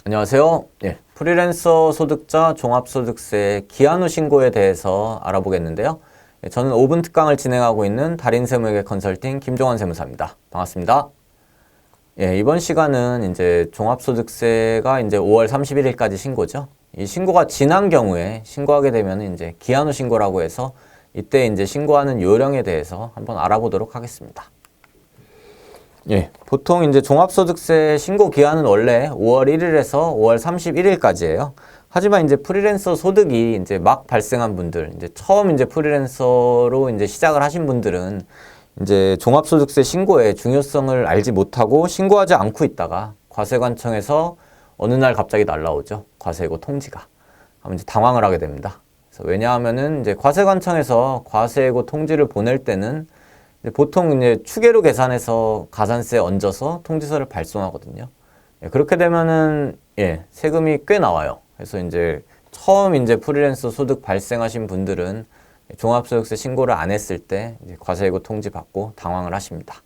안녕하세요. 프리랜서 소득자 종합소득세 기한 후 신고에 대해서 알아보겠는데요. 저는 5분 특강을 진행하고 있는 달인세무회계 컨설팅 김종환 세무사입니다. 반갑습니다. 이번 시간은 이제 종합소득세가 이제 5월 31일까지 신고죠. 이 신고가 지난 경우에 신고하게 되면 이제 기한 후 신고라고 해서 이때 이제 신고하는 요령에 대해서 한번 알아보도록 하겠습니다. 보통 이제 종합소득세 신고 기한은 원래 5월 1일에서 5월 31일까지예요. 하지만 이제 프리랜서 소득이 이제 막 발생한 분들, 이제 처음 이제 프리랜서로 이제 시작을 하신 분들은 이제 종합소득세 신고의 중요성을 알지 못하고 신고하지 않고 있다가 과세관청에서 어느 날 갑자기 날라오죠. 과세예고 통지가. 하면 이제 당황을 하게 됩니다. 그래서 왜냐하면은 이제 과세관청에서 과세예고 통지를 보낼 때는 보통 이제 추계로 계산해서 가산세 얹어서 통지서를 발송하거든요. 그렇게 되면은 세금이 꽤 나와요. 그래서 이제 처음 이제 프리랜서 소득 발생하신 분들은 종합소득세 신고를 안 했을 때 이제 과세예고 통지 받고 당황을 하십니다.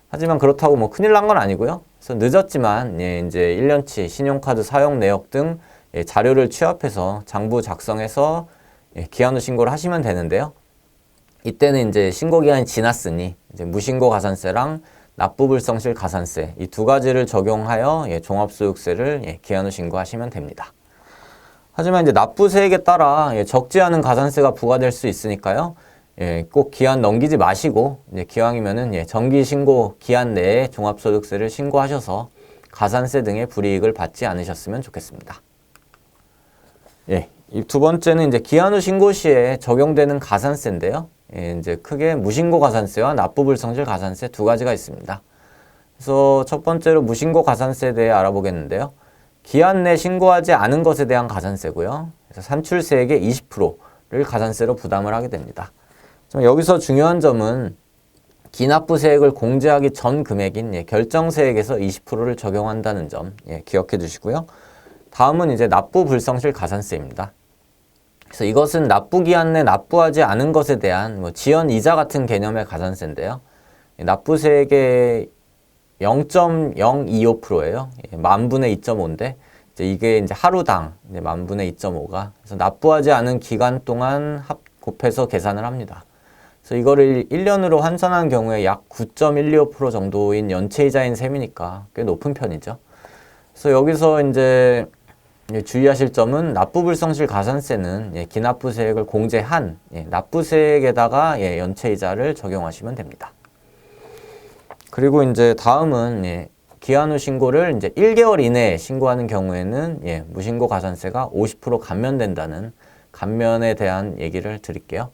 하지만 그렇다고 뭐 큰일 난 건 아니고요. 그래서 늦었지만 이제 1년치 신용카드 사용 내역 등 자료를 취합해서 장부 작성해서 기한 후 신고를 하시면 되는데요. 이때는 이제 신고 기한이 지났으니 이제 무신고 가산세랑 납부불성실 가산세 이 두 가지를 적용하여 종합소득세를 기한 후 신고하시면 됩니다. 하지만 이제 납부세액에 따라 적지 않은 가산세가 부과될 수 있으니까요. 꼭 기한 넘기지 마시고 이제 기왕이면은 정기 신고 기한 내에 종합소득세를 신고하셔서 가산세 등의 불이익을 받지 않으셨으면 좋겠습니다. 이 두 번째는 이제 기한 후 신고 시에 적용되는 가산세인데요. 이제 크게 무신고 가산세와 납부불성실 가산세 두 가지가 있습니다. 그래서 첫 번째로 무신고 가산세에 대해 알아보겠는데요. 기한 내 신고하지 않은 것에 대한 가산세고요. 그래서 산출세액의 20%를 가산세로 부담을 하게 됩니다. 여기서 중요한 점은 기납부세액을 공제하기 전 금액인 결정세액에서 20%를 적용한다는 점 기억해 주시고요. 다음은 이제 납부불성실 가산세입니다. 그래서 이것은 납부기한 내 납부하지 않은 것에 대한 지연 이자 같은 개념의 가산세인데요. 납부세액의 0.025%예요. 만분의 2.5인데 이게 이제 하루당 만분의 2.5가 그래서 납부하지 않은 기간 동안 곱해서 계산을 합니다. 그래서 이거를 1년으로 환산한 경우에 약 9.125% 정도인 연체이자인 셈이니까 꽤 높은 편이죠. 그래서 여기서 이제 주의하실 점은 납부불성실 가산세는 기납부세액을 공제한 납부세액에다가 연체이자를 적용하시면 됩니다. 그리고 이제 다음은 기한 후 신고를 이제 1개월 이내에 신고하는 경우에는 무신고 가산세가 50% 감면된다는 감면에 대한 얘기를 드릴게요.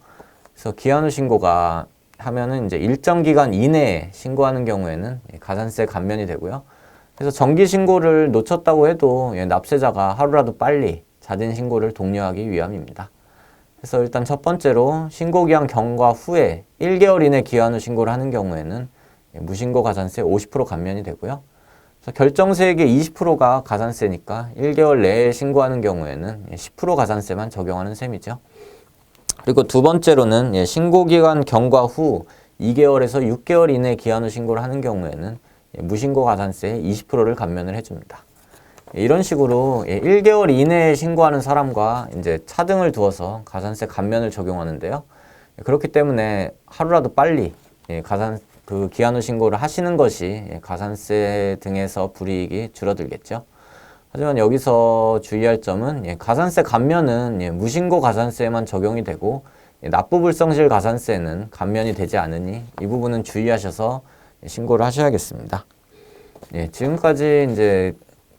그래서 기한 후 신고가 하면은 이제 일정 기간 이내에 신고하는 경우에는 가산세 감면이 되고요. 그래서 정기 신고를 놓쳤다고 해도 납세자가 하루라도 빨리 자진 신고를 독려하기 위함입니다. 그래서 일단 첫 번째로 신고기한 경과 후에 1개월 이내 기한 후 신고를 하는 경우에는 무신고 가산세 50% 감면이 되고요. 그래서 결정세액의 20%가 가산세니까 1개월 내에 신고하는 경우에는 10% 가산세만 적용하는 셈이죠. 그리고 두 번째로는 신고기간 경과 후 2개월에서 6개월 이내 기한 후 신고를 하는 경우에는 무신고 가산세 20%를 감면을 해줍니다. 이런 식으로 1개월 이내에 신고하는 사람과 이제 차등을 두어서 가산세 감면을 적용하는데요. 그렇기 때문에 하루라도 빨리 기한 후 신고를 하시는 것이 가산세 등에서 불이익이 줄어들겠죠. 하지만 여기서 주의할 점은 가산세 감면은 무신고 가산세에만 적용이 되고 납부불성실 가산세는 감면이 되지 않으니 이 부분은 주의하셔서 신고를 하셔야겠습니다. 지금까지 이제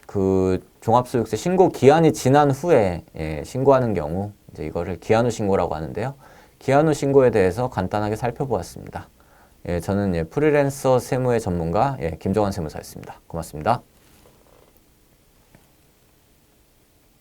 그 종합소득세 신고 기한이 지난 후에 신고하는 경우 이제 이거를 기한 후 신고라고 하는데요. 기한 후 신고에 대해서 간단하게 살펴보았습니다. 저는 프리랜서 세무의 전문가 김종환 세무사였습니다. 고맙습니다.